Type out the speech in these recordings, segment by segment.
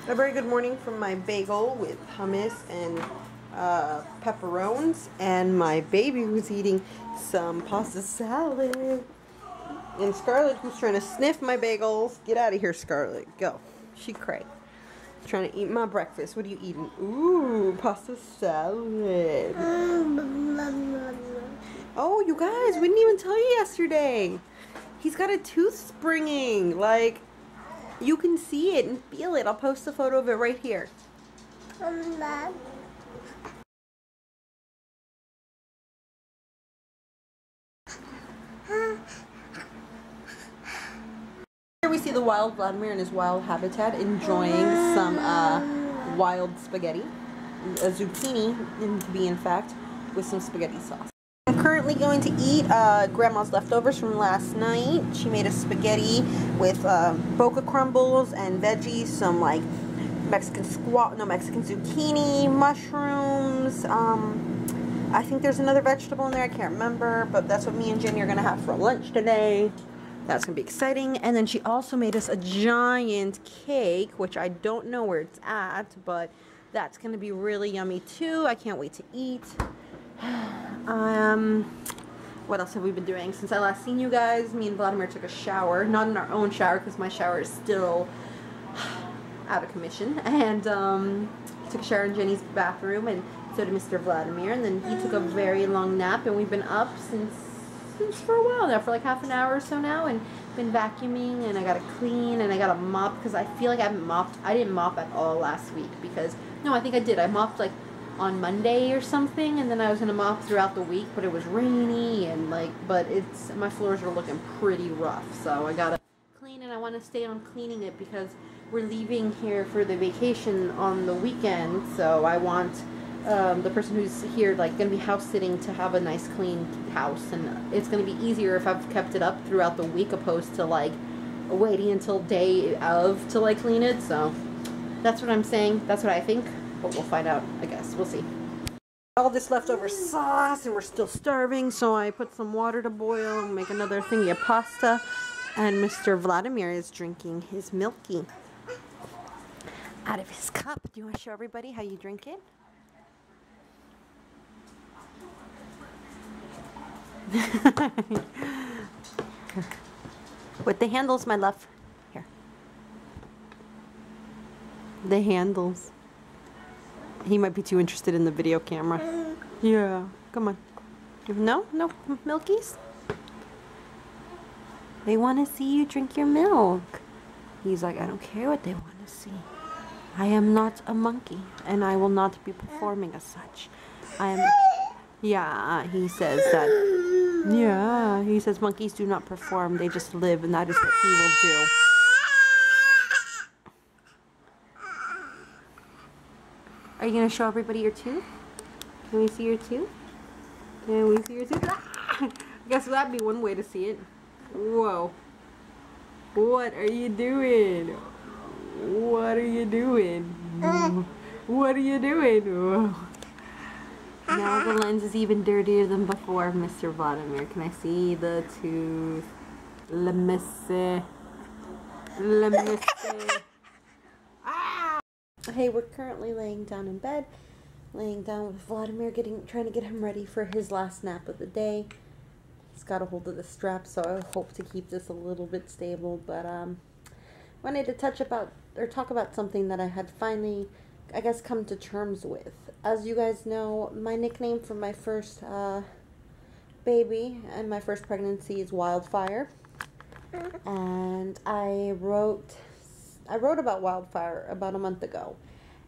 A very good morning from my bagel with hummus and pepperones, and my baby who's eating some pasta salad. And Scarlett, who's trying to sniff my bagels. Get out of here, Scarlett. Go. She cray. Trying to eat my breakfast. What are you eating? Ooh, pasta salad. Oh, you guys, we didn't even tell you yesterday. He's got a tooth springing. Like, you can see it and feel it. I'll post a photo of it right here. Here we see the wild Vladimir in his wild habitat enjoying some wild spaghetti. A zucchini, to be in fact, with some spaghetti sauce. I'm currently going to eat Grandma's leftovers from last night. She made a spaghetti with boca crumbles and veggies, some like Mexican zucchini, mushrooms. I think there's another vegetable in there, I can't remember, but that's what me and Jenny are gonna have for lunch today. That's gonna be exciting. And then she also made us a giant cake, which I don't know where it's at, but that's gonna be really yummy too. I can't wait to eat. What else have we been doing? Since I last seen you guys, me and Vladimir took a shower. Not in our own shower, because my shower is still out of commission. And took a shower in Jenny's bathroom, and so did Mr. Vladimir. And then he took a very long nap, and we've been up since for a while now, for like half an hour or so now, and been vacuuming, and I gotta clean, and I gotta mop, because I feel like I haven't mopped. I didn't mop at all last week, because, no, I think I did. I mopped like on Monday or something, and then I was gonna mop throughout the week, but it was rainy, and like, but my floors are looking pretty rough, so I gotta clean, and I want to stay on cleaning it because we're leaving here for the vacation on the weekend, so I want the person who's here, like, gonna be house sitting, to have a nice clean house, and it's gonna be easier if I've kept it up throughout the week opposed to like waiting until day of to like clean it. So that's what I'm saying. That's what I think, but we'll find out, I guess. We'll see. All this leftover sauce, and we're still starving, so I put some water to boil and make another thingy of pasta, and Mr. Vladimir is drinking his milky out of his cup. Do you want to show everybody how you drink it? With the handles, my love. Here. The handles. He might be too interested in the video camera. Yeah, come on. No milkies? They want to see you drink your milk. He's like, I don't care what they want to see. I am not a monkey, and I will not be performing as such. I am... Yeah, he says that. Yeah, he says monkeys do not perform, they just live, and that is what he will do. Are you going to show everybody your tooth? Can we see your tooth? Can we see your tooth? I guess that'd be one way to see it. Whoa. What are you doing? What are you doing? What are you doing? Whoa. Now the lens is even dirtier than before, Mr. Vladimir. Can I see the tooth? Let me see. Let me see. Ah! Hey, we're currently laying down in bed. Laying down with Vladimir, trying to get him ready for his last nap of the day. He's got a hold of the strap, so I hope to keep this a little bit stable. But wanted to talk about something that I had finally, I guess, come to terms with. As you guys know, my nickname for my first baby and my first pregnancy is Wildfire. And I wrote about Wildfire about a month ago.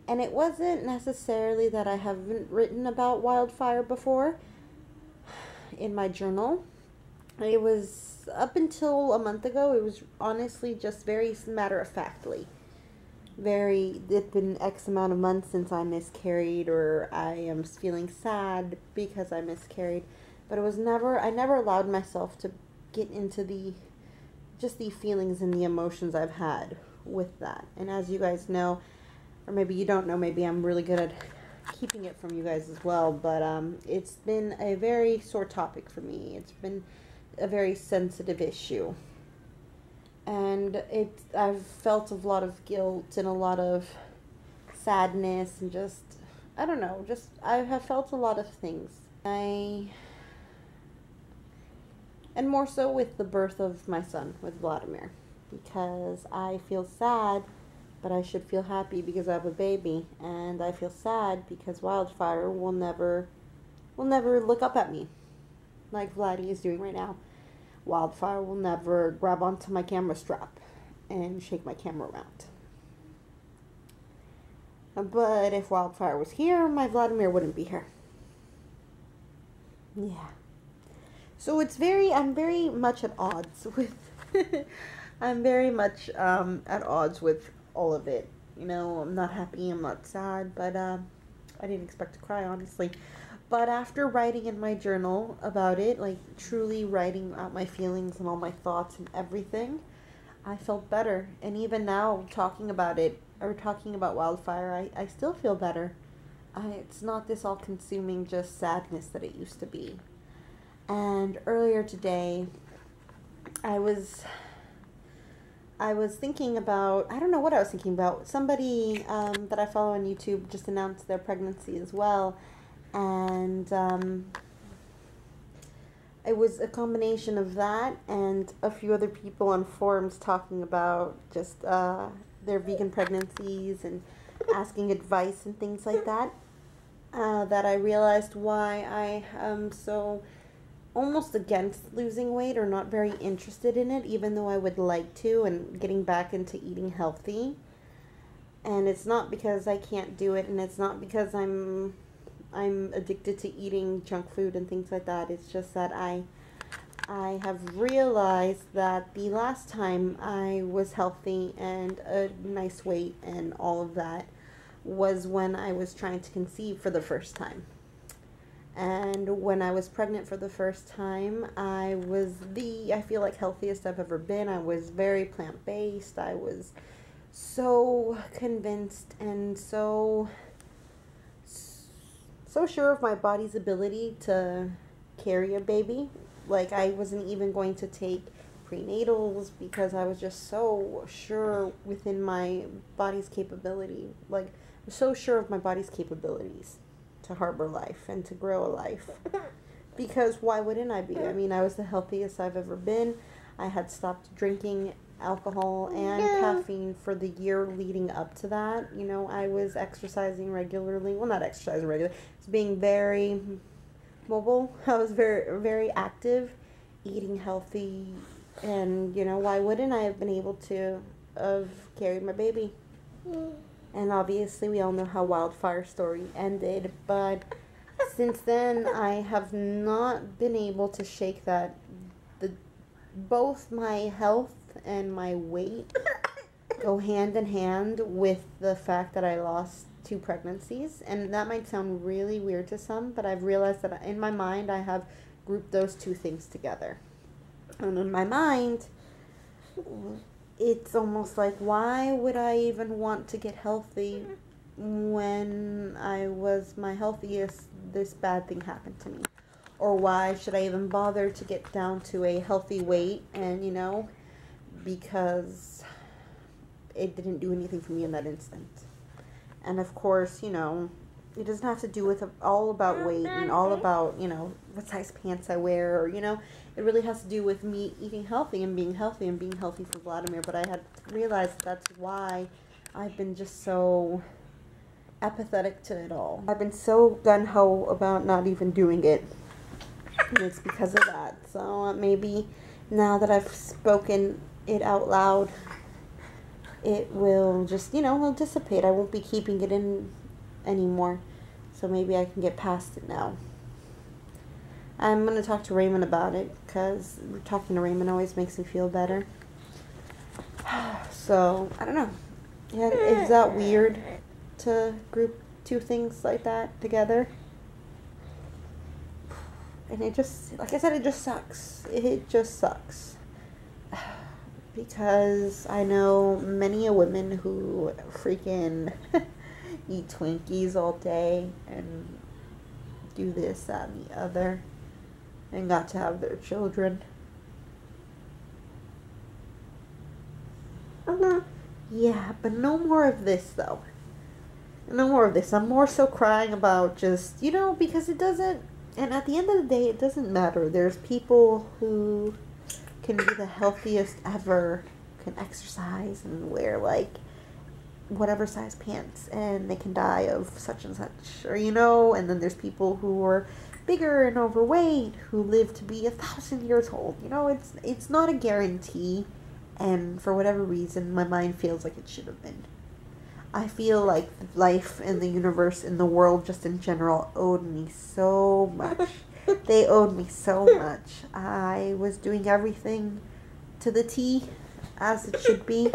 And it wasn't necessarily that I haven't written about Wildfire before in my journal. It was, up until a month ago, it was honestly just very matter-of-factly. It's been X amount of months since I miscarried, or I am feeling sad because I miscarried, but I never allowed myself to get into the feelings and the emotions I've had with that. And as you guys know, or maybe you don't know, maybe I'm really good at keeping it from you guys as well, but it's been a very sore topic for me. It's been a very sensitive issue. And I've felt a lot of guilt and a lot of sadness and just, I don't know, just I have felt a lot of things. And more so with the birth of my son, with Vladimir, because I feel sad, but I should feel happy because I have a baby, and I feel sad because Wildfire will never look up at me like Vladdy is doing right now. Wildfire will never grab onto my camera strap and shake my camera around. But if Wildfire was here, my Vladimir wouldn't be here. Yeah. So I'm very much at odds with, I'm very much at odds with all of it. You know, I'm not happy, I'm not sad, but I didn't expect to cry, honestly. But after writing in my journal about it, like truly writing out my feelings and all my thoughts and everything, I felt better. And even now, talking about it, or talking about Wildfire, I still feel better. It's not this all-consuming just sadness that it used to be. And earlier today, I was thinking about, I don't know what I was thinking about. Somebody that I follow on YouTube just announced their pregnancy as well. And it was a combination of that and a few other people on forums talking about just their vegan pregnancies and asking advice and things like that. That I realized why I am so almost against losing weight or not very interested in it, even though I would like to, and getting back into eating healthy. And it's not because I can't do it, and it's not because I'm addicted to eating junk food and things like that. It's just that I have realized that the last time I was healthy and a nice weight and all of that was when I was trying to conceive for the first time. And when I was pregnant for the first time, I was I feel like healthiest I've ever been. I was very plant-based. I was so convinced and so sure of my body's ability to carry a baby. Like, I wasn't even going to take prenatals because I was just so sure within my body's capability. Like, I was so sure of my body's capabilities to harbor life and to grow a life. Because why wouldn't I be? I mean, I was the healthiest I've ever been. I had stopped drinking alcohol and caffeine for the year leading up to that. You know, I was exercising regularly. Well, not exercising regularly. I was being very mobile. I was very, very active, eating healthy. And, you know, why wouldn't I have been able to have carried my baby? And obviously we all know how Wildfire's story ended. But since then, I have not been able to shake that. Both my health and my weight go hand in hand with the fact that I lost 2 pregnancies. And that might sound really weird to some, but I've realized that in my mind I have grouped those 2 things together. And in my mind, it's almost like, why would I even want to get healthy when I was my healthiest, this bad thing happened to me? Or why should I even bother to get down to a healthy weight? And, you know, because it didn't do anything for me in that instant. And of course, you know, it doesn't have to do with all about weight and all about, you know, what size pants I wear, or, you know, it really has to do with me eating healthy and being healthy for Vladimir. But I had realized that's why I've been just so apathetic to it all. I've been so gung-ho about not even doing it. And it's because of that. So maybe now that I've spoken it out loud, it will just, you know, will dissipate. I won't be keeping it in anymore. So maybe I can get past it now. I'm going to talk to Raymond about it, because talking to Raymond always makes me feel better. So, I don't know. Yeah, is that weird to group 2 things like that together? And it just, like I said, it just sucks. It just sucks. Because I know many a women who freaking eat Twinkies all day and do this, that, and the other, and got to have their children. Yeah, but no more of this, though. No more of this. I'm more so crying about just, you know, because it doesn't, and at the end of the day, it doesn't matter. There's people who can be the healthiest ever, can exercise and wear like whatever size pants, and they can die of such and such, or you know, and then there's people who are bigger and overweight who live to be 1,000 years old. You know, it's not a guarantee, and for whatever reason, my mind feels like it should have been. I feel like life and the universe and the world just in general owed me so much. They owed me so much. I was doing everything to the T as it should be.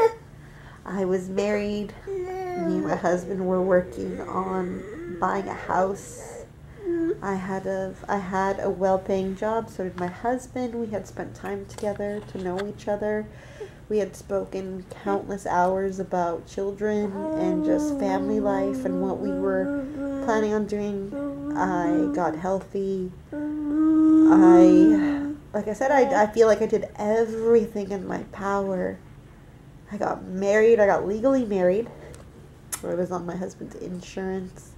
I was married. Me and my husband were working on buying a house. I had a well-paying job. So did my husband. We had spent time together to know each other. We had spoken countless hours about children and just family life and what we were planning on doing. I got healthy. Like I said, I feel like I did everything in my power. I got married. I got legally married. I was on my husband's insurance.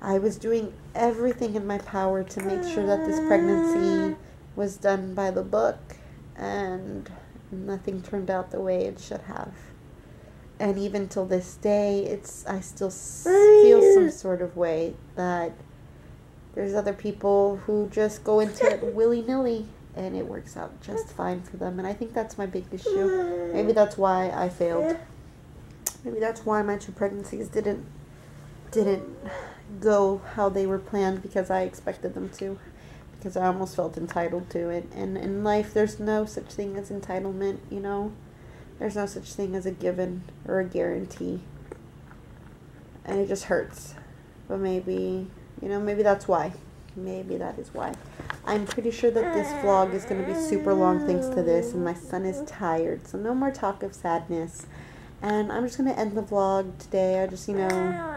I was doing everything in my power to make sure that this pregnancy was done by the book, and nothing turned out the way it should have. And even till this day, I still feel some sort of way that there's other people who just go into it willy-nilly and it works out just fine for them. And I think that's my big issue. Maybe that's why I failed. Maybe that's why my 2 pregnancies didn't go how they were planned, because I expected them to. Because I almost felt entitled to it. And in life, there's no such thing as entitlement, you know? There's no such thing as a given or a guarantee. And it just hurts. But maybe, you know, maybe that's why. Maybe that is why. I'm pretty sure that this vlog is going to be super long thanks to this. And my son is tired. So no more talk of sadness. And I'm just going to end the vlog today. I just, you know...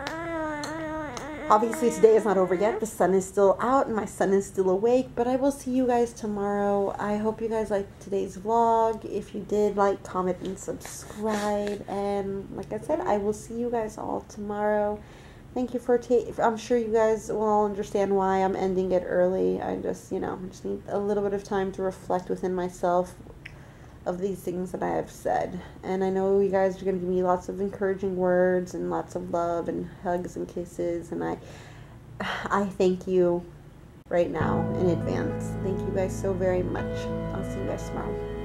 Obviously, today is not over yet. The sun is still out and my son is still awake. But I will see you guys tomorrow. I hope you guys liked today's vlog. If you did, like, comment, and subscribe. And like I said, I will see you guys all tomorrow. Thank you for I'm sure you guys will all understand why I'm ending it early. I just, you know, just need a little bit of time to reflect within myself of these things that I have said. And I know you guys are going to give me lots of encouraging words and lots of love and hugs and kisses, and I thank you right now in advance. Thank you guys so very much. I'll see you guys tomorrow.